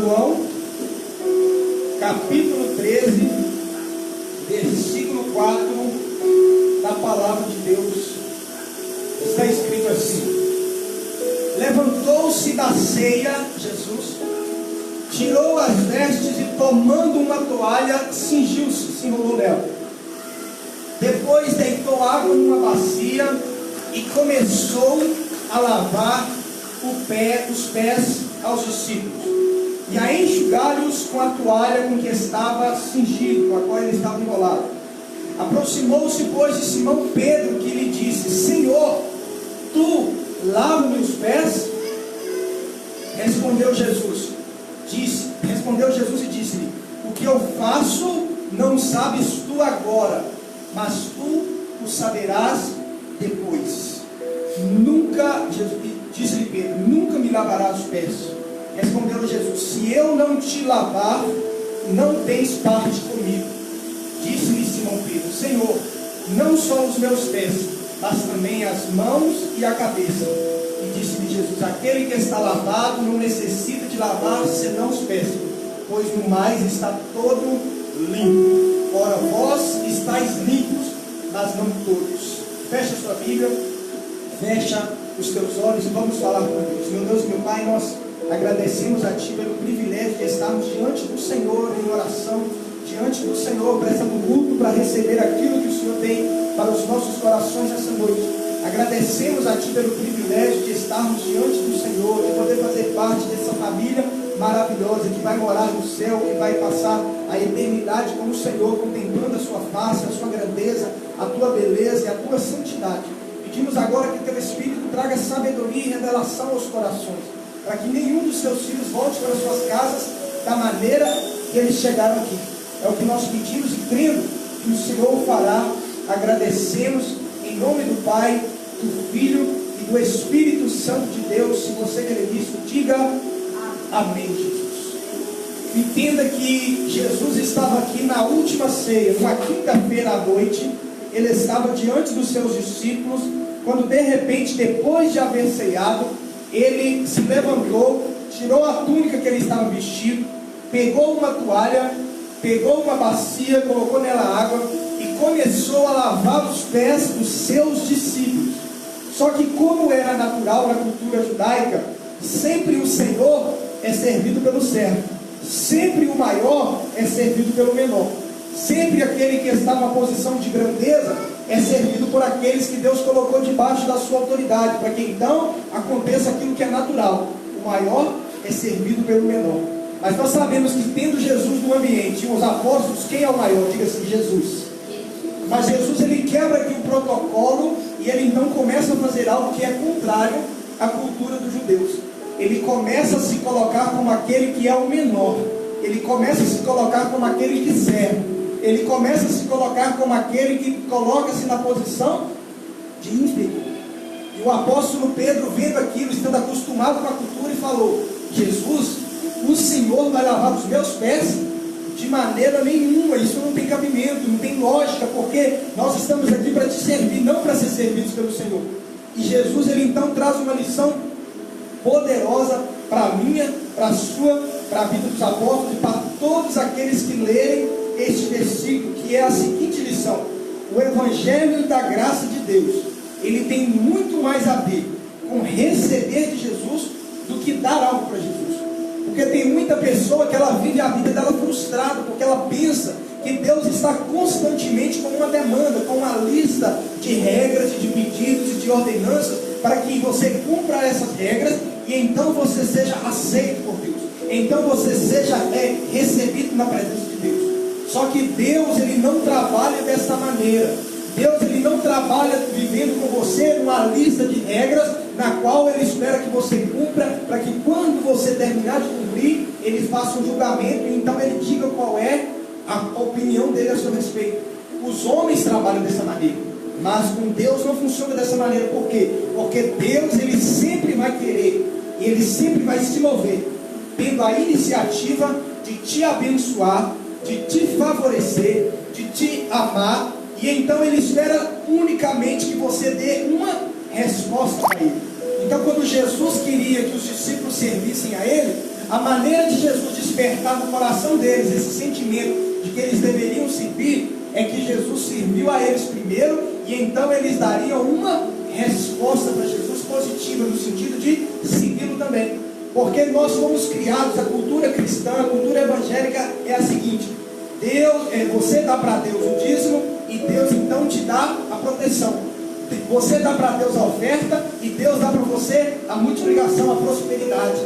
João, capítulo 13, versículo 4, da palavra de Deus, está escrito assim: levantou-se da ceia, Jesus, tirou as vestes e, tomando uma toalha, cingiu-se, se enrolou nela. Depois deitou água numa bacia e começou a lavar os pés aos discípulos e a enxugar-lhes com a toalha com que estava cingido, com a qual ele estava enrolado. Aproximou-se, pois, de Simão Pedro, que lhe disse: Senhor, tu lava-me os pés? Respondeu Jesus e disse-lhe: o que eu faço não sabes tu agora, mas tu o saberás depois. Disse-lhe Pedro: nunca me lavarás os pés. Respondeu Jesus: se eu não te lavar, não tens parte comigo. Disse-lhe Simão Pedro: Senhor, não só os meus pés, mas também as mãos e a cabeça. E disse-lhe Jesus: aquele que está lavado não necessita de lavar senão os pés, pois no mais está todo limpo. Ora, vós estáis limpos, mas não todos. Fecha a sua Bíblia, fecha os teus olhos e vamos falar com Deus. Meu Deus, meu Pai, nós agradecemos a Ti pelo privilégio de estarmos diante do Senhor em oração, diante do Senhor, prestando culto para receber aquilo que o Senhor tem para os nossos corações essa noite. Agradecemos a Ti pelo privilégio de estarmos diante do Senhor, de poder fazer parte dessa família maravilhosa que vai morar no céu, que vai passar a eternidade com o Senhor, contemplando a Sua face, a Sua grandeza, a Tua beleza e a Tua santidade. Pedimos agora que Teu Espírito traga sabedoria e revelação aos corações, para que nenhum dos Teus filhos volte para as suas casas da maneira que eles chegaram aqui. É o que nós pedimos e crendo que o Senhor o fará. Agradecemos em nome do Pai, do Filho e do Espírito Santo de Deus. Se você crê nisso, diga amém, Jesus. Entenda que Jesus estava aqui na última ceia, numa quinta-feira à noite. Ele estava diante dos seus discípulos, quando de repente, depois de haver ceado, ele se levantou, tirou a túnica que ele estava vestido, pegou uma toalha, pegou uma bacia, colocou nela água e começou a lavar os pés dos seus discípulos. Só que, como era natural na cultura judaica, sempre o Senhor é servido pelo servo, sempre o maior é servido pelo menor, sempre aquele que está numa posição de grandeza é servido por aqueles que Deus colocou debaixo da sua autoridade, para que então aconteça aquilo que é natural. O maior é servido pelo menor. Mas nós sabemos que, tendo Jesus no ambiente e os apóstolos, quem é o maior? Diga assim: Jesus. Mas Jesus, ele quebra aqui o protocolo e ele então começa a fazer algo que é contrário à cultura dos judeus. Ele começa a se colocar como aquele que é o menor. Ele começa a se colocar como aquele que serve. Ele começa a se colocar como aquele que coloca-se na posição de inferior. E o apóstolo Pedro, vendo aquilo, estando acostumado com a cultura, e falou: Jesus, o Senhor vai lavar os meus pés? De maneira nenhuma, isso não tem cabimento, não tem lógica, porque nós estamos aqui para te servir, não para ser servidos pelo Senhor. E Jesus, ele então traz uma lição poderosa para a minha, para a sua, para a vida dos apóstolos e para todos aqueles que lerem este versículo, que é a seguinte lição: o Evangelho da graça de Deus, ele tem muito mais a ver com receber de Jesus do que dar algo para Jesus. Porque tem muita pessoa que ela vive a vida dela frustrada, porque ela pensa que Deus está constantemente com uma demanda, com uma lista de regras, de pedidos e de ordenanças, para que você cumpra essas regras e então você seja aceito por Deus, então você seja recebido na presença de Deus. Só que Deus, ele não trabalha dessa maneira. Deus, ele não trabalha vivendo com você uma lista de regras na qual ele espera que você cumpra, para que quando você terminar de cumprir, ele faça um julgamento e então ele diga qual é a opinião dele a seu respeito. Os homens trabalham dessa maneira, mas com Deus não funciona dessa maneira. Por quê? Porque Deus, ele sempre vai querer e ele sempre vai se mover tendo a iniciativa de te abençoar, de te favorecer, de te amar. E então ele espera unicamente que você dê uma resposta a ele. Então, quando Jesus queria que os discípulos servissem a ele, a maneira de Jesus despertar no coração deles esse sentimento de que eles deveriam servir, é que Jesus serviu a eles primeiro, e então eles dariam uma resposta para Jesus positiva, no sentido de segui-lo também. Porque nós fomos criados, a cultura cristã, a cultura evangélica é a seguinte: você dá para Deus o dízimo, e Deus então te dá a proteção. Você dá para Deus a oferta, e Deus dá para você a multiplicação, a prosperidade.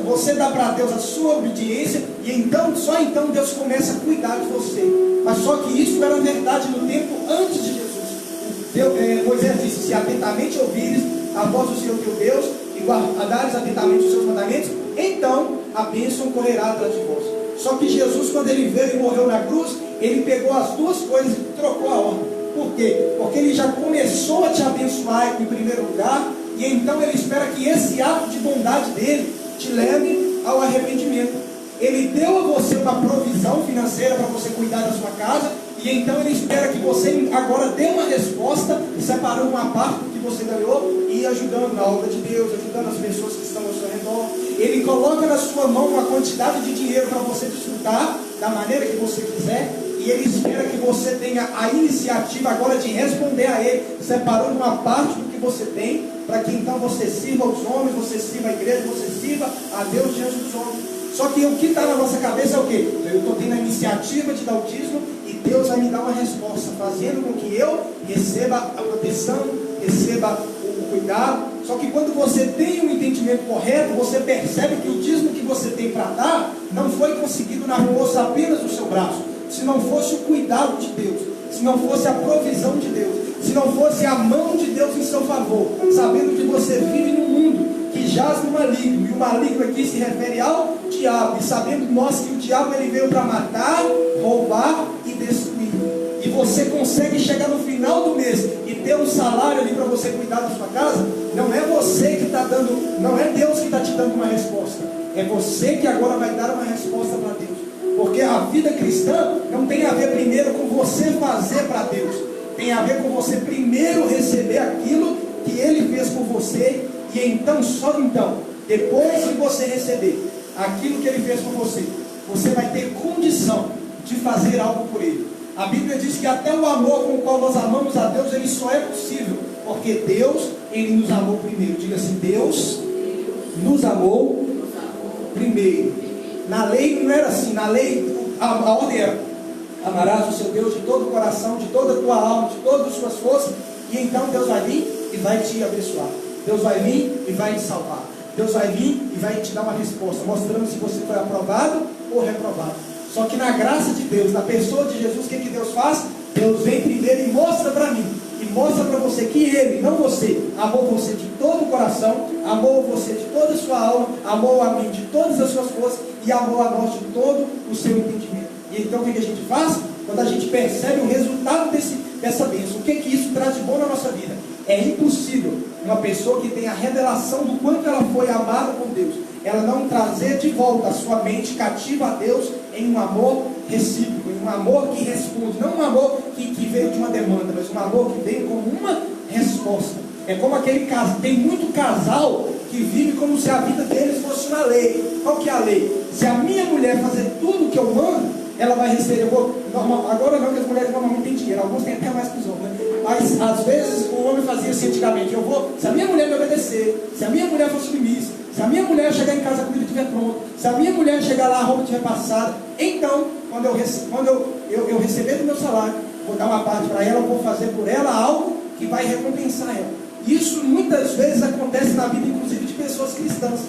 Você dá para Deus a sua obediência, e então, só então Deus começa a cuidar de você. Mas só que isso era verdade no tempo antes de Jesus. Moisés disse: se atentamente ouvires a voz do Senhor teu Deus, e guardares atentamente os seus mandamentos, então a bênção correrá atrás de vós. Só que Jesus, quando ele veio e morreu na cruz, ele pegou as duas coisas e trocou a ordem. Por quê? Porque ele já começou a te abençoar em primeiro lugar, e então ele espera que esse ato de bondade dele te leve ao arrependimento. Ele deu a você uma provisão financeira para você cuidar da sua casa, e então ele espera que você agora dê uma resposta, separando uma parte do que você ganhou e ajudando na obra de Deus, ajudando as pessoas que estão ao seu redor. Ele coloca na sua mão uma quantidade de dinheiro para você desfrutar da maneira que você quiser, e ele espera que você tenha a iniciativa agora de responder a ele, separando uma parte do que você tem, para que então você sirva aos homens, você sirva a igreja, você sirva a Deus diante dos homens. Só que o que está na nossa cabeça é o quê? Eu estou tendo a iniciativa de dar o dízimo, e Deus vai me dar uma resposta, fazendo com que eu receba a proteção, receba o cuidado. Só que quando você tem um entendimento correto, você percebe que o dízimo que você tem para dar não foi conseguido na força apenas do seu braço. Se não fosse o cuidado de Deus, se não fosse a provisão de Deus, se não fosse a mão de Deus em seu favor, sabendo que você vive num mundo que jaz no maligno, e o maligno aqui se refere ao diabo, e sabendo nós que o diabo ele veio para matar, roubar e destruir, e você consegue chegar no final do mês e ter um salário ali para você cuidar da sua casa, não é você que está dando, não é Deus que está te dando uma resposta, é você que agora vai dar uma resposta para Deus. Porque a vida cristã não tem a ver primeiro com você fazer para Deus, tem a ver com você primeiro receber aquilo que Ele fez por você, e então, só então, depois de você receber aquilo que Ele fez por você, você vai ter condição de fazer algo por Ele. A Bíblia diz que até o amor com o qual nós amamos a Deus, ele só é possível porque Deus, Ele nos amou primeiro. Diga assim: Deus nos amou primeiro. Na lei não era assim. Na lei a ordem era: amarás o seu Deus de todo o coração, de toda a tua alma, de todas as suas forças. E então Deus vai vir e vai te abençoar. Deus vai vir e vai te salvar. Deus vai vir e vai te dar uma resposta, mostrando se você foi aprovado ou reprovado. Só que na graça de Deus, na pessoa de Jesus, o que Deus faz? Deus vem primeiro e mostra para mim, e mostra para você que Ele, não você, amou você de todo o coração, amou você de toda a sua alma, amou a mim de todas as suas forças, e amou a nós de todo o seu entendimento. E então o que a gente faz? Quando a gente percebe o resultado dessa bênção, o que isso traz de bom na nossa vida? É impossível uma pessoa que tem a revelação do quanto ela foi amada por Deus, ela não trazer de volta a sua mente cativa a Deus em um amor recíproco, em um amor que responde, não um amor que veio de uma demanda, mas um amor que veio como uma resposta. É como aquele caso, tem muito casal que vive como se a vida deles fosse uma lei. Qual que é a lei? Se a minha mulher fazer tudo que eu mando, ela vai receber. Agora não, que as mulheres normalmente têm dinheiro, alguns têm até mais que os homens, né? Mas às vezes o homem fazia assim antigamente: se a minha mulher me obedecer, se a minha mulher for submissa, se a minha mulher chegar em casa, a comida estiver pronta, se a minha mulher chegar lá, a roupa estiver passada, então, quando eu receber do meu salário, vou dar uma parte para ela, vou fazer por ela algo que vai recompensar ela. Isso muitas vezes acontece na vida, inclusive, de pessoas cristãs.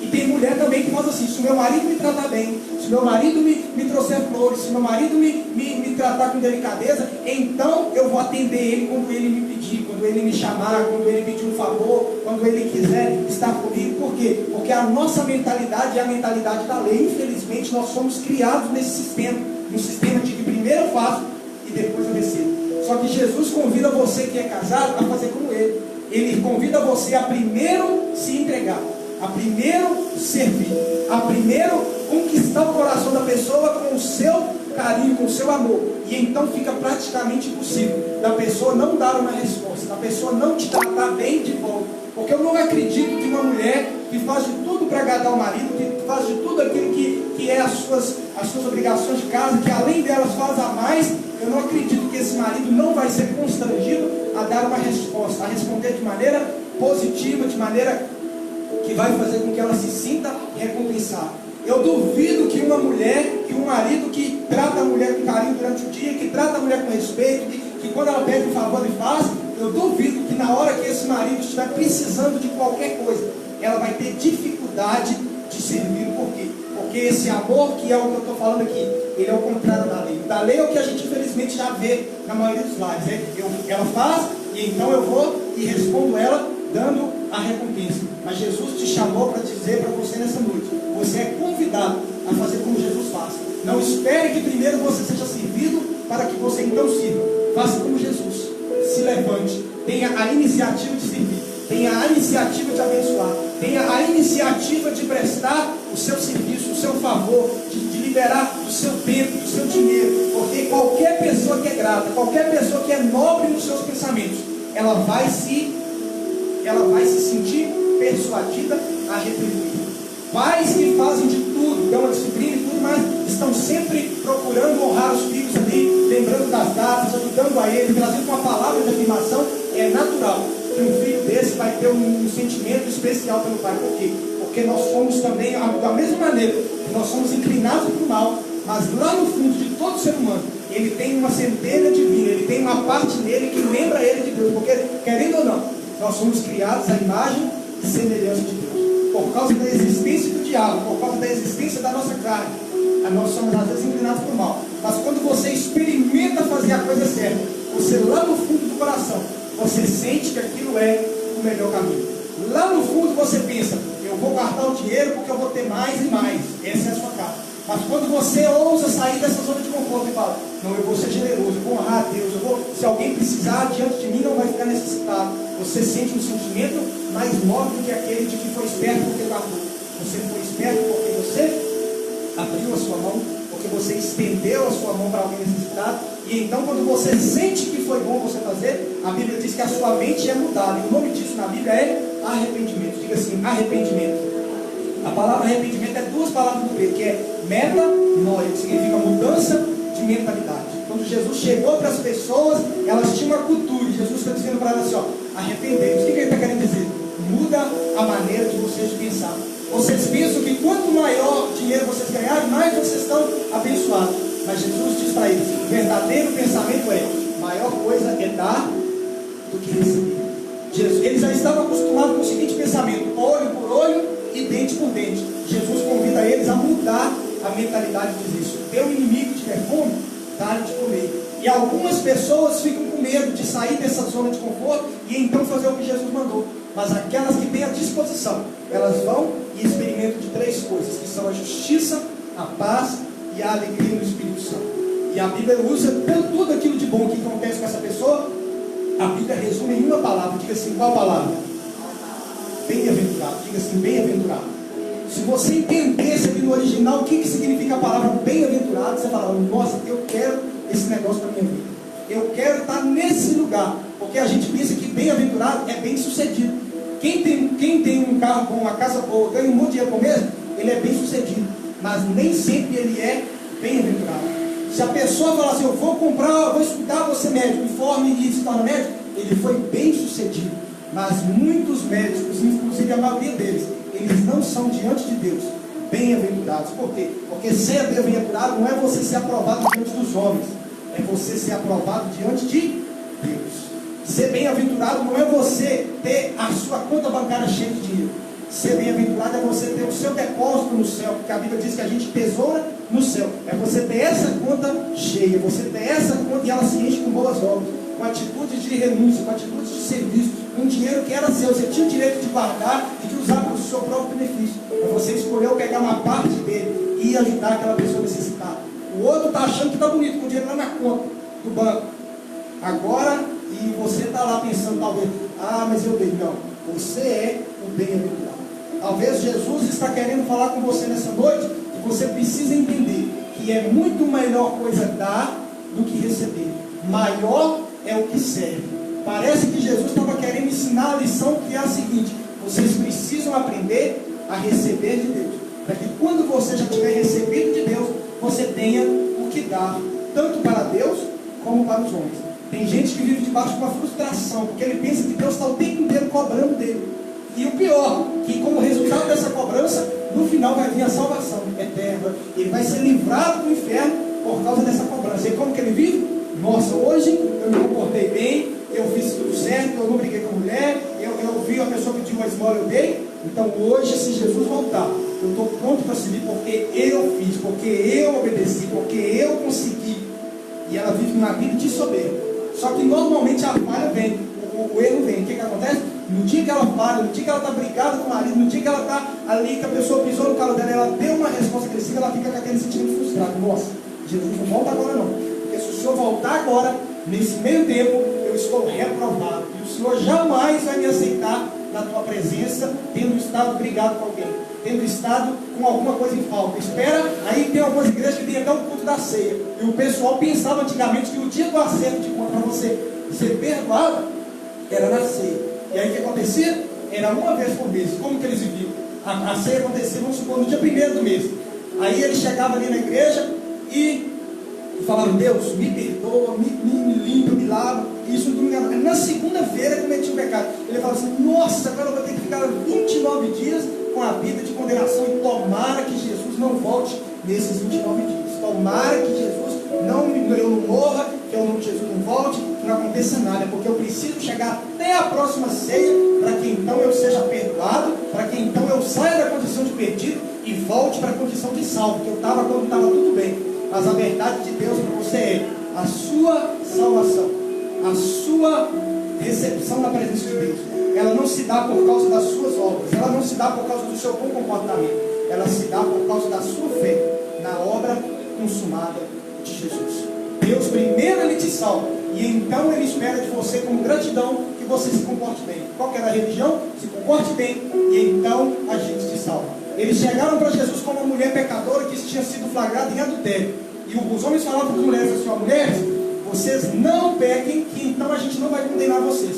E tem mulher também que faz assim: se o meu marido me tratar bem, se o meu marido me trouxer flores, se o meu marido me tratar com delicadeza, então eu vou atender ele quando ele me pedir, quando ele me chamar, quando ele pedir um favor, quando ele quiser estar comigo. Por quê? Porque a nossa mentalidade é a mentalidade da lei. Infelizmente nós somos criados nesse sistema, no sistema de que primeiro eu faço e depois eu recebo. Só que Jesus convida você que é casado a fazer como Ele. Ele convida você a primeiro se entregar, a primeiro servir, a primeiro conquistar o coração da pessoa com o seu carinho, com o seu amor. E então fica praticamente impossível da pessoa não dar uma resposta, da pessoa não te tratar bem de volta. Porque eu não acredito que uma mulher que faz de tudo para agradar o marido, que faz de tudo aquilo que é as suas obrigações de casa, que além delas faz a mais, eu não acredito que esse marido não vai ser constrangido a dar uma resposta, a responder de maneira positiva, de maneira que vai fazer com que ela se sinta recompensada. Eu duvido que uma mulher, que um marido que trata a mulher com carinho durante o dia, que trata a mulher com respeito, que quando ela pede um favor ele faz, eu duvido que na hora que esse marido estiver precisando de qualquer coisa, ela vai ter dificuldade de servir. Por quê? Porque esse amor, que é o que eu estou falando aqui, ele é o contrário da lei. Da lei é o que a gente infelizmente já vê na maioria dos lares, né? Ela faz, e então eu vou e respondo ela dando a recompensa. Mas Jesus te chamou para dizer para você nessa noite, você é convidado a fazer como Jesus faz. Não espere que primeiro você seja servido para que você então sirva. Faça como Jesus. Se levante, tenha a iniciativa de servir, tenha a iniciativa de abençoar, tenha a iniciativa de prestar o seu serviço, o seu favor, de liberar do seu tempo, do seu dinheiro. Porque qualquer pessoa que é grata, qualquer pessoa que é nobre nos seus pensamentos, ela vai se sentir persuadida a retribuir. Pais que fazem de tudo, dão a disciplina e tudo, mas estão sempre procurando honrar os filhos ali, lembrando das datas, ajudando a ele, trazendo uma palavra de afirmação. É natural que um filho desse vai ter um sentimento especial pelo pai. Por quê? Porque nós somos também, da mesma maneira que nós somos inclinados para o mal, mas lá no fundo de todo ser humano, ele tem uma centelha divina, ele tem uma parte nele que lembra ele de Deus. Porque, querendo ou não, nós somos criados à imagem e semelhança de Deus. Por causa da existência do diabo, por causa da existência da nossa carne, nós somos às vezes inclinados para o mal. Mas quando você experimenta fazer a coisa certa, você lá no fundo do coração, você sente que aquilo é o melhor caminho. Lá no fundo você pensa, eu vou guardar o dinheiro porque eu vou ter mais e mais. Essa é a sua casa. Mas quando você ousa sair dessa zona de conforto e fala, não, eu vou ser generoso, eu vou honrar a Deus, se alguém precisar diante de mim, não vai ficar necessitado. Você sente um sentimento mais nobre do que aquele de que foi esperto porque guardou. Você foi esperto porque você abriu a sua mão, porque você estendeu a sua mão para alguém necessitado. E então quando você sente que foi bom você fazer, a Bíblia diz que a sua mente é mudada. E o nome disso na Bíblia é arrependimento. Diga assim, arrependimento. A palavra arrependimento é duas palavras do grego, que é metanoia, que significa mudança de mentalidade. Quando Jesus chegou para as pessoas, elas tinham uma cultura, e Jesus está dizendo para elas assim, arrependei-vos. O que ele está querendo dizer? Muda a maneira de vocês pensar. Vocês pensam que quanto maior dinheiro vocês ganharem, mais vocês estão abençoados. Mas Jesus diz para eles, o verdadeiro pensamento é, maior coisa é dar do que receber. Eles já estavam acostumados com o seguinte pensamento, olho por olho e dente por dente. Jesus convida eles a mudar a mentalidade disso. Se o teu inimigo tiver fome, dá-lhe de comer. E algumas pessoas ficam com medo de sair dessa zona de conforto e então fazer o que Jesus mandou. Mas aquelas que têm a disposição, elas vão e experimentam de três coisas, que são a justiça, a paz e a alegria no Espírito Santo. E a Bíblia usa tudo aquilo de bom que acontece com essa pessoa. A Bíblia resume em uma palavra. Diga assim, qual palavra? Bem-aventurado. Diga assim, bem-aventurado. Se você entendesse ali no original o que significa a palavra bem-aventurado, você fala, nossa, eu quero esse negócio para minha vida. Eu quero estar nesse lugar. Porque a gente pensa que bem-aventurado é bem-sucedido. Quem tem um carro bom, uma casa boa, ganha um monte de dinheiro com mesmo, ele é bem-sucedido. Mas nem sempre ele é bem-aventurado. Se a pessoa falar assim, eu vou estudar, vou ser médico, e forme e se torna médico, ele foi bem-sucedido. Mas muitos médicos, inclusive a maioria deles, eles não são diante de Deus bem-aventurados. Por quê? Porque ser bem-aventurado não é você ser aprovado diante dos homens, é você ser aprovado diante de Deus. Ser bem-aventurado não é você ter a sua conta bancária cheia de dinheiro. Ser bem-aventurado é você ter o seu depósito no céu, porque a Bíblia diz que a gente tesoura no céu. É você ter essa conta cheia, você ter essa conta e ela se enche com boas obras, com atitudes de renúncia, com atitudes de serviço, um dinheiro que era seu, você tinha o direito de guardar e de usar para o seu próprio benefício. Mas você escolheu pegar uma parte dele e ajudar aquela pessoa necessitada. O outro está achando que está bonito, com o dinheiro lá na conta do banco. Agora, e você está lá pensando, talvez, mas eu dei. Não, você é o bem-aventurado. Talvez Jesus está querendo falar com você nessa noite, que você precisa entender que é muito melhor coisa dar do que receber. Maior é o que serve. Parece que Jesus estava querendo ensinar a lição que é a seguinte: vocês precisam aprender a receber de Deus, para que quando você já tiver recebido de Deus, você tenha o que dar, tanto para Deus como para os homens. Tem gente que vive debaixo de uma frustração, porque ele pensa que Deus está o tempo inteiro cobrando dele. E o pior, que como resultado dessa cobrança, no final vai vir a salvação eterna. Ele vai ser livrado do inferno por causa dessa cobrança. E como que ele vive? Nossa, hoje eu me comportei bem, eu fiz tudo certo, eu não briguei com a mulher, eu vi a pessoa pedir uma esmola, eu dei. Então hoje, se Jesus voltar, eu estou pronto para servir porque eu fiz, porque eu obedeci, porque eu consegui. E ela vive uma vida de soberba. Só que normalmente a falha vem, o erro vem. O que acontece? No dia que ela falha, no dia que ela está brigada com o marido, no dia que ela está ali, que a pessoa pisou no calo dela, ela deu uma resposta agressiva, ela fica com aquele sentimento frustrado. Nossa, Jesus não volta agora não. Porque se o Senhor voltar agora, nesse meio tempo, eu estou reprovado. E o Senhor jamais vai me aceitar na tua presença, tendo estado brigado com alguém, tendo estado com alguma coisa em falta. Espera, aí tem algumas igrejas que tem até o culto da ceia. E o pessoal pensava antigamente que o dia do acerto de conta para você ser perdoado era na ceia. E aí o que acontecia? Era uma vez por mês. Como que eles viviam? A ceia acontecia, vamos supor, no dia 1º do mês. Aí ele chegava ali na igreja e falava: Deus, me perdoa, me limpa, me lava. Isso no domingo. Na segunda-feira cometi um pecado. Ele falava assim: nossa, agora eu vou ter que ficar 29 dias com a vida de condenação. E tomara que Jesus não volte nesses 29 dias. Tomara que Jesus eu não morra, que Jesus não volte, que não aconteça nada, porque eu preciso chegar até a próxima ceia, para que então eu seja perdoado, para que então eu saia da condição de perdido e volte para a condição de salvo, que eu estava quando estava tudo bem. Mas a verdade de Deus para você é a sua salvação, a sua recepção na presença de Deus. Ela não se dá por causa das suas obras, ela não se dá por causa do seu bom comportamento, ela se dá por causa da sua fé na obra consumada de Jesus. Deus primeiro ele te salva, e então ele espera de você com gratidão que você se comporte bem. Qual que era a religião? Se comporte bem, e então a gente te salva. Eles chegaram para Jesus como uma mulher pecadora que tinha sido flagrada em adultério. E os homens falavam para as mulheres assim: ó, mulheres, vocês não pequem, que então a gente não vai condenar vocês.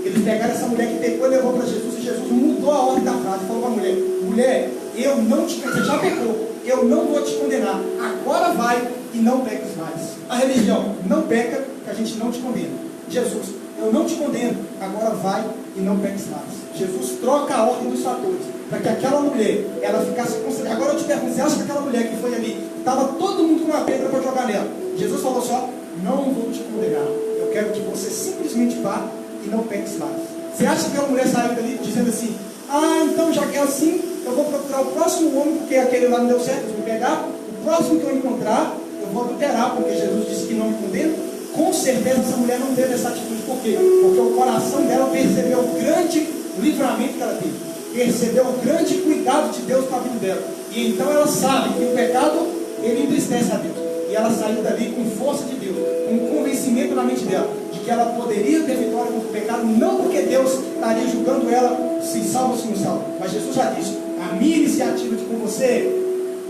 Eles pegaram essa mulher que pecou e levou para Jesus, e Jesus mudou a ordem da frase, falou para a mulher: mulher, eu não te condenar, você já pecou, eu não vou te condenar, agora vai e não peques mais. A religião: não peca, que a gente não te condena. Jesus: eu não te condeno, agora vai e não peques mais. Jesus troca a ordem dos fatores, para que aquela mulher, ela ficasse considerada. Agora eu te pergunto, você acha que aquela mulher que foi ali, estava todo mundo com uma pedra para jogar nela? Jesus falou só: não vou te condenar, eu quero que você simplesmente vá e não peques mais. Você acha que aquela mulher saiu dali dizendo assim: ah, então já que é assim, eu vou procurar o próximo homem, porque aquele lá não deu certo, eu vou pegar, o próximo que eu encontrar, eu vou adulterar, porque Jesus disse que não me condena? Com certeza essa mulher não teve essa atitude. Por quê? Porque o coração dela percebeu o grande livramento que ela teve, percebeu o grande cuidado de Deus para a vida dela, e então ela sabe que o pecado ele entristece a Deus, e ela saiu dali com força de Deus, com um convencimento na mente dela de que ela poderia ter vitória contra o pecado, não porque Deus estaria julgando ela se salva ou se não salva, mas Jesus já disse: a minha iniciativa de com você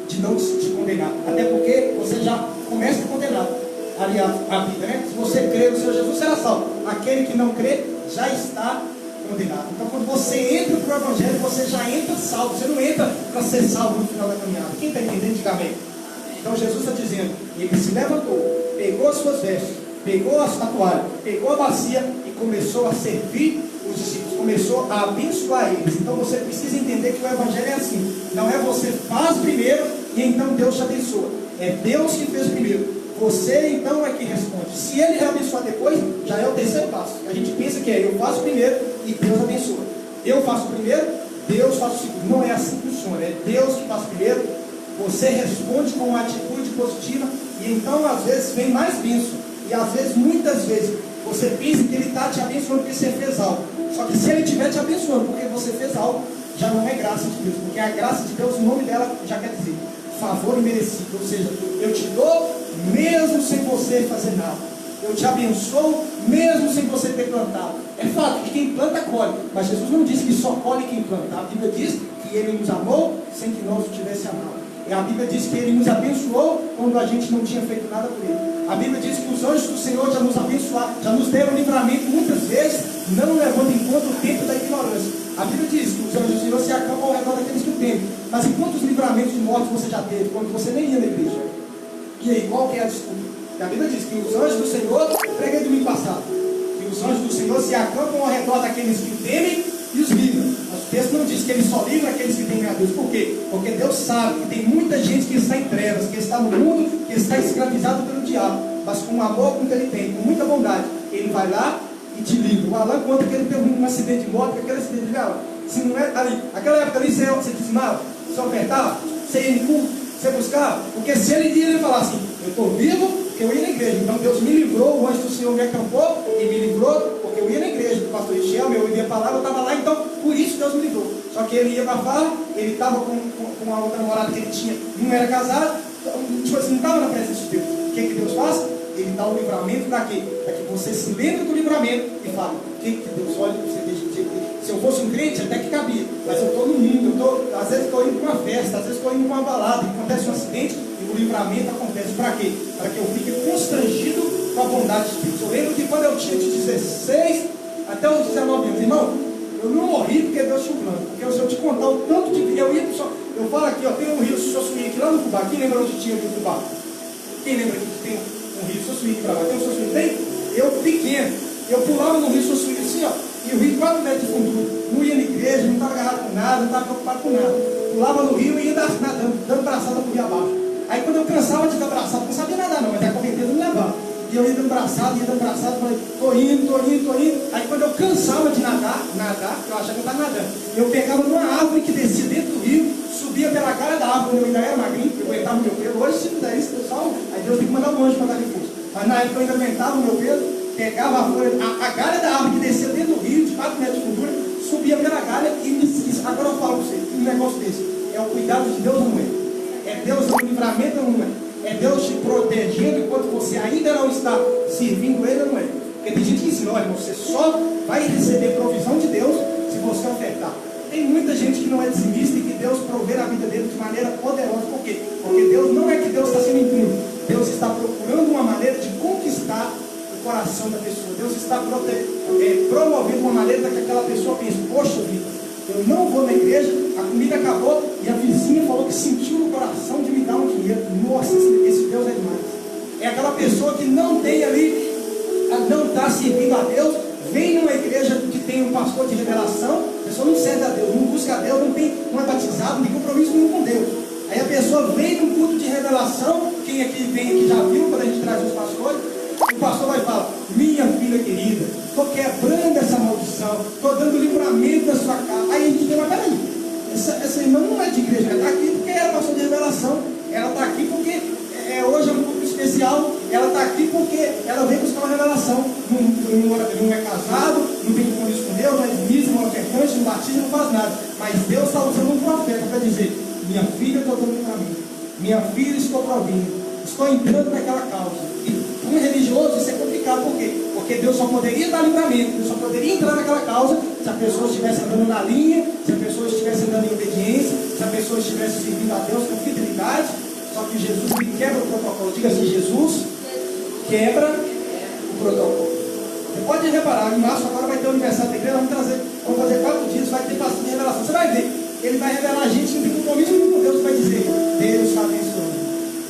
de não te condenar, até porque você já começa condenado. Aliás, a vida, né? Se você crer no Senhor Jesus, será salvo. Aquele que não crê já está condenado. Então, quando você entra para o Evangelho, você já entra salvo. Você não entra para ser salvo no final da caminhada. Quem está entendendo, diga amém. Então, Jesus está dizendo: ele se levantou, pegou as suas vestes, pegou a toalha, pegou a bacia e começou a servir os discípulos, começou a abençoar eles. Então, você precisa entender que o Evangelho é assim. Não é você faz primeiro e então Deus te abençoa. É Deus que fez primeiro. Você então é que responde. Se ele abençoar depois, já é o terceiro passo. A gente pensa que é: eu faço primeiro e Deus abençoa. Eu faço primeiro, Deus faz o segundo. Não é assim que funciona. É Deus que faz primeiro, você responde com uma atitude positiva, e então às vezes vem mais bênção. E às vezes, muitas vezes, você pensa que ele está te abençoando porque você fez algo. Só que se ele estiver te abençoando porque você fez algo, já não é graça de Deus. Porque a graça de Deus, o nome dela já quer dizer favor imerecido. Ou seja, eu te dou mesmo sem você fazer nada. Eu te abençoo mesmo sem você ter plantado. É fato que quem planta colhe, mas Jesus não disse que só colhe quem planta. A Bíblia diz que ele nos amou sem que nós o tivesse amado. E a Bíblia diz que ele nos abençoou quando a gente não tinha feito nada por ele. A Bíblia diz que os anjos do Senhor já nos abençoaram, já nos deram livramento muitas vezes, não levando em conta o tempo da ignorância. A Bíblia diz que os anjos do Senhor se acampam ao redor daqueles que o temem. Mas em quantos livramentos de morte você já teve quando você nem ia na igreja? E aí, qual que é a desculpa? E a Bíblia diz que os anjos do Senhor, preguei domingo passado, que os anjos do Senhor se acampam ao redor daqueles que o temem e os livram. Mas o texto não diz que ele só livra aqueles que temem a Deus. Por quê? Porque Deus sabe que tem muita gente que está em trevas, que está no mundo, que está escravizado pelo diabo. Mas com o amor com que ele tem, com muita bondade, ele vai lá e te livra. O Alan conta que ele teve um acidente de moto, aquele acidente de vela. Se não é ali, aquela época ali, você dizimava, você ofertava, você ia em culto, você buscava. Porque se ele ia, ele ia falar assim: eu estou vivo porque eu ia na igreja. Então Deus me livrou, o anjo do Senhor me acampou e me livrou porque eu ia na igreja do pastor Michel, eu ouvia a palavra, eu estava lá, então por isso Deus me livrou. Só que ele ia para farra, ele estava com uma outra namorada que ele tinha, não era casado, tipo assim, não estava na presença de Deus. O que Deus faz? Ele dá o livramento para quê? Para que você se lembre do livramento e fale: o que Deus olha para você? Se eu fosse um crente, até que cabia, mas eu estou no mundo, às vezes estou indo para uma festa, às vezes estou indo para uma balada, acontece um acidente e o livramento acontece para quê? Para que eu fique constrangido com a bondade de Deus. Eu lembro que quando eu tinha de 16 até os 19 anos, irmão, eu não morri porque Deus tinha um plano. Porque se eu te contar o tanto de. Eu falo aqui, ó, tem um rio Sossuí aqui lá no Cubá. Quem lembra onde tinha o rio Cubá? Quem lembra que tem um rio Sossuí para lá? Tem um Sossuí? Tem? Eu pequeno, eu pulava no rio Sossuí assim, ó, e o rio 4 metros de fundura. Não ia na igreja, não estava agarrado com nada, não estava preocupado com nada. Pulava no rio e ia nadando, dando braçada por rio abaixo. Aí quando eu cansava de dar braçada, não sabia nadar não, mas a correnteza me levava. E eu ia dando braçada, falei: tô indo. Aí quando eu cansava de nadar, eu achava que eu estava nadando. Eu pegava numa árvore que descia dentro do rio, subia pela cara da árvore, eu ainda era magrinho, eu aguentava o meu peso. Hoje, se fizer isso, pessoal, aí Deus tem que mandar um anjo para dar recurso. Mas na época eu ainda aguentava o meu peso, pegava a galha da árvore que descia dentro do rio, de 4 metros de fundura, subia pela galha e me disse: agora eu falo para você, um negócio desse, é o cuidado de Deus ou não é? É Deus no livramento ou não é? É Deus te protegendo enquanto você ainda não está servindo Ele ou não é? Porque tem gente que ensina: olha, você só vai receber provisão de Deus se você ofertar. Tem muita gente que não é dizimista e que Deus provê na vida dele de maneira poderosa. Por quê? Porque Deus não é que Deus está sendo impuro. Deus está procurando uma maneira de conquistar o coração da pessoa. Deus está promovendo uma maneira para que aquela pessoa pense: poxa vida, eu não vou na igreja, a comida acabou e a vizinha falou que sentiu no coração de me dar um dinheiro. Nossa, esse Deus é demais. É aquela pessoa que não tem ali, não está servindo a Deus, vem numa igreja que tem um pastor de revelação, a pessoa não serve a Deus, não busca a Deus, não é batizado, não tem compromisso nenhum com Deus. Aí a pessoa vem num culto de revelação, quem aqui vem aqui já viu, quando a gente traz os pastores, o pastor vai falar: minha filha querida, estou quebrando essa maldição, estou dando livramento na sua casa. Aí a gente diz: mas peraí, essa irmã não é de igreja, ela está aqui porque ela passou de revelação, ela está aqui porque hoje é um culto especial, ela está aqui porque ela veio buscar uma revelação. Não é casado, não tem compromisso com Deus, não é dízimo, não é ofertante, não batiza, não faz nada. Mas Deus está usando um profeta para dizer: minha filha, estou dando livramento, minha filha, estou provindo, estou entrando naquela causa. E para um religioso isso é complicado. Por quê? Porque Deus só poderia dar livramento, Deus só poderia entrar naquela causa se a pessoa estivesse andando na linha, se a pessoa estivesse andando em obediência, se a pessoa estivesse servindo a Deus com fidelidade. Só que Jesus, ele quebra o protocolo. Diga assim: Jesus quebra o protocolo. Você pode reparar, em março agora vai ter o aniversário da igreja, vamos fazer 4 dias, vai ter bastante revelação. Você vai ver, ele vai revelar a gente, não tem compromisso com Deus, vai dizer: Deus está abençoando,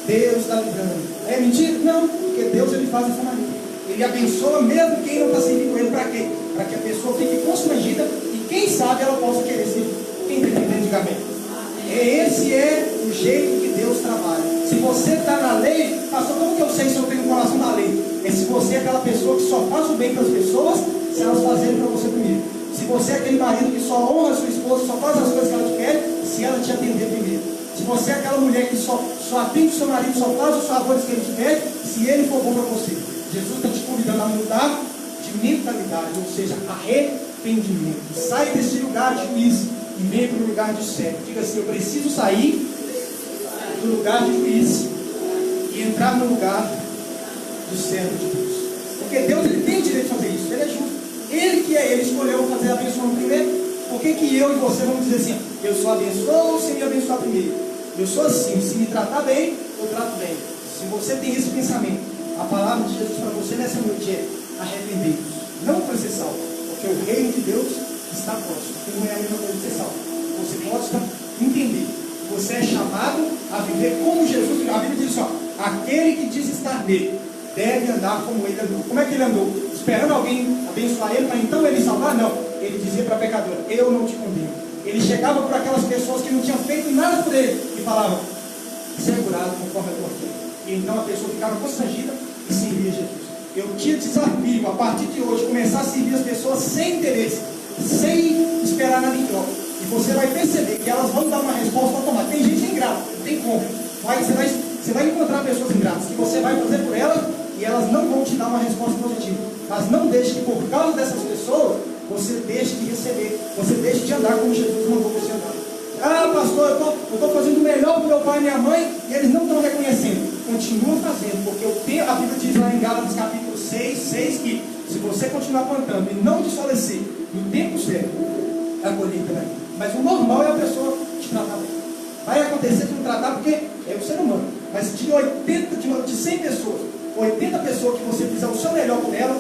Deus está livrando. É mentira? Não, porque Deus, ele faz dessa maneira. Ele abençoa mesmo quem não está servindo ele. Para quê? Para que a pessoa fique constrangida e quem sabe ela possa querer servir. Quem está entendendo, diga amém. Esse é o jeito que Deus trabalha. Se você está na lei, pastor, como que eu sei se eu tenho o coração da lei? É se você é aquela pessoa que só faz o bem para as pessoas, se elas fazerem para você primeiro. Se você é aquele marido que só honra a sua esposa, só faz as coisas que ela te quer, se ela te atender primeiro. Se você é aquela mulher que só atende o seu marido, só faz os favores que ele te pede, se ele for bom para você. Jesus está te convidando a mudar de mentalidade, ou seja, arrependimento. Sai desse lugar de juízo e venha para o lugar de servo. Diga assim: eu preciso sair do lugar de juiz e entrar no lugar do servo de Deus. Porque Deus, ele tem o direito de fazer isso, ele é justo. Ele escolheu fazer a abençoa primeiro. Por que eu e você vamos dizer assim: eu só abençoo se me abençoar primeiro? Eu sou assim, se me tratar bem, eu trato bem. Se você tem esse pensamento, a palavra de Jesus para você nessa noite é: arrependei-vos, não para ser salvo. Porque o reino de Deus está próximo. Que não é a mesma coisa de ser salvo. Você pode entender. Você é chamado a viver como Jesus. A Bíblia diz assim, ó, aquele que diz estar nele deve andar como ele andou. Como é que ele andou? Esperando alguém abençoar ele para então ele salvar? Não. Ele dizia para a pecadora, eu não te condeno. Ele chegava para aquelas pessoas que não tinham feito nada por ele e falava, ser curado conforme a tua fé. E então a pessoa ficava constrangida e servia Jesus. Eu te desafio, a partir de hoje, começar a servir as pessoas sem interesse, sem esperar nada em troca. E você vai perceber que elas vão dar uma resposta automática. Tem gente ingrata, não tem como. Você vai encontrar pessoas ingratas que você vai fazer por elas e elas não vão te dar uma resposta positiva. Mas não deixe que por causa dessas pessoas, você deixe de receber, você deixe de andar como Jesus mandou você andar. Ah, pastor, eu estou fazendo o melhor para o meu pai e minha mãe e eles não estão reconhecendo. Continua fazendo, porque a Bíblia diz lá em Gálatas capítulo 6 que se você continuar plantando e não desfalecer no tempo certo, a colheita vai vir. Mas o normal é a pessoa te tratar bem. Vai acontecer de não tratar porque é o ser humano. Mas de 100 pessoas, 80 pessoas que você fizer o seu melhor por ela,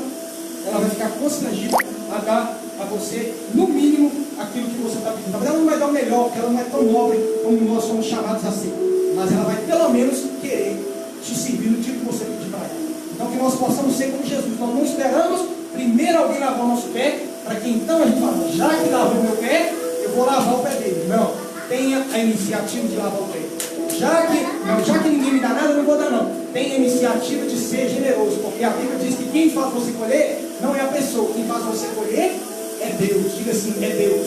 ela vai ficar constrangida a dar a você, no mínimo, aquilo que você está pedindo. Talvez ela não vai dar o melhor, porque ela não é tão nobre como nós somos chamados a ser. Mas ela vai pelo menos querer te servir no tipo que você pedir para ela. Então que nós possamos ser como Jesus. Nós não esperamos primeiro alguém lavar o nosso pé, para que então a gente fale, já que lavou o meu pé, eu vou lavar o pé dele. Não, tenha a iniciativa de lavar o pé. Já que ninguém me dá nada, eu não vou dar não. Tenha a iniciativa de ser generoso, porque a Bíblia diz que quem faz você colher não é a pessoa, quem faz você colher é Deus. Diga assim, é Deus.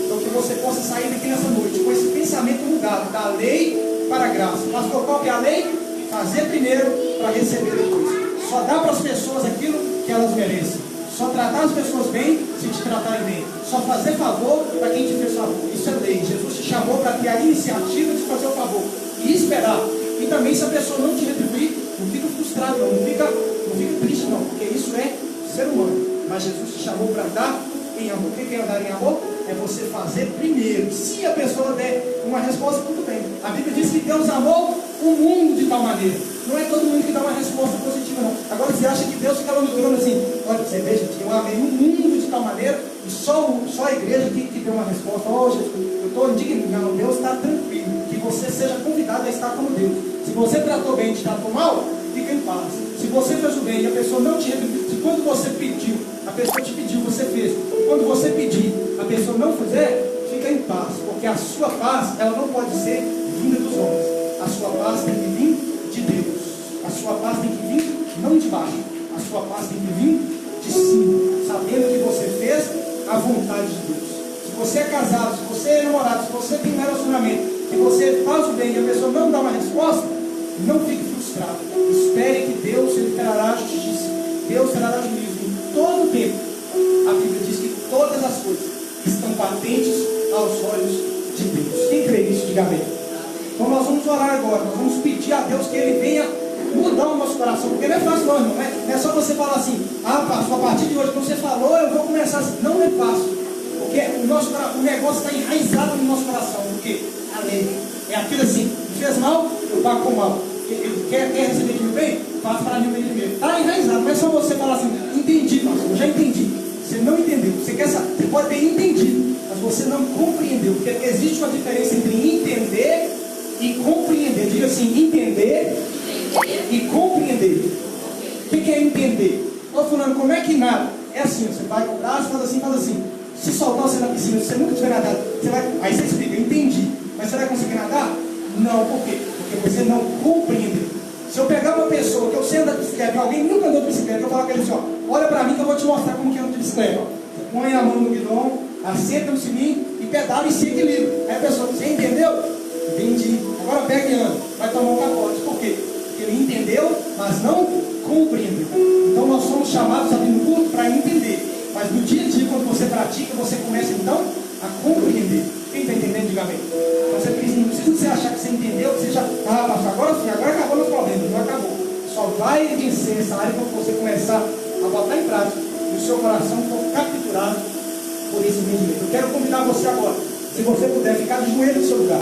Então que você possa sair daqui nessa noite com esse pensamento mudado, da lei para a graça. Pastor, qual que é a lei? Fazer primeiro para receber depois. Só dá para as pessoas aquilo que elas merecem. Só tratar as pessoas bem se te tratarem bem. Só fazer favor para quem te fez favor. Isso é lei. Jesus te chamou para ter a iniciativa de fazer o favor e esperar. E também, se a pessoa não te retribuir, não fica frustrado, não fica triste, não, porque isso é ser humano. Mas Jesus te chamou para andar em amor. O que é andar em amor? É você fazer primeiro. Se a pessoa der uma resposta, tudo bem. A Bíblia diz que Deus amou o mundo de tal maneira. Não é todo mundo que dá uma resposta positiva, não. Agora você acha que Deus fica lá no trono assim, olha, você veja que eu amei o mundo de tal maneira, e só a igreja que deu uma resposta. Oh, Jesus, eu estou indignado. Deus está tranquilo, que você seja convidado a estar como Deus. Se você tratou bem e te tratou mal, fica em paz. Se você fez o bem e a pessoa não te retribuiu, se quando você pediu, a pessoa te pediu, você fez, e quando você pedir, a pessoa não fizer, fica em paz, porque a sua paz, ela não pode ser vinda dos homens. A sua paz tem que vir de Deus. A sua paz tem que vir não de baixo. A sua paz tem que vir de cima, sabendo que você fez a vontade de Deus. Se você é casado, se você é namorado, se você tem um relacionamento, se você faz o bem e a pessoa não dá uma resposta, não fique frustrado. Espere que Deus ele trará justiça. Deus trará juízo em todo o tempo. A Bíblia diz que todas as coisas estão patentes aos olhos de Deus. Quem crê nisso, diga amém. Então nós vamos orar agora. Nós vamos pedir a Deus que Ele venha mudar o nosso coração. Porque não é fácil não, irmão. Não é só você falar assim, ah, pastor, a partir de hoje, quando você falou, eu vou começar assim. Não é fácil. Porque o negócio está enraizado no nosso coração. Porque a lei é aquilo assim, me fez mal, eu pago com mal. Ele quer receber de mim bem? Faça para mim o bem primeiro. Está enraizado, não é só você falar assim, entendi, pastor, eu já entendi. Você não entendeu, você quer saber, você pode ter entendido, mas você não compreendeu, porque existe uma diferença entre entender e compreender. Diga assim, entender e compreender. O que é entender? Ô fulano, como é que nada? É assim, você vai com o braço, faz assim. Se soltar você na piscina, se você nunca tiver nadado, aí você explica, eu entendi, mas você vai conseguir nadar? Não, por quê? Porque você não compreendeu. Se eu pegar uma pessoa que eu sei andar de bicicleta, e alguém nunca andou de bicicleta, eu falar com ele assim, ó, olha pra mim que eu vou te mostrar como que anda de bicicleta. Você põe a mão no guidão, assenta no sininho e pedala e se equilibra. Aí a pessoa, você entendeu? Entendi. Agora pega e anda. Vai tomar um capote. Por quê? Porque ele entendeu, mas não compreendeu. Então nós somos chamados aqui no culto para entender. Mas no dia a dia, quando você pratica, você começa então a compreender. Quem está entendendo, diga amém. Então você não precisa você achar que você entendeu, que você já, agora sim, agora acabou meus problemas. Não acabou. Só vai vencer essa área quando você começar a botar em prática e o seu coração for capturado por esse entendimento. Eu quero convidar você agora, se você puder ficar de joelho no seu lugar.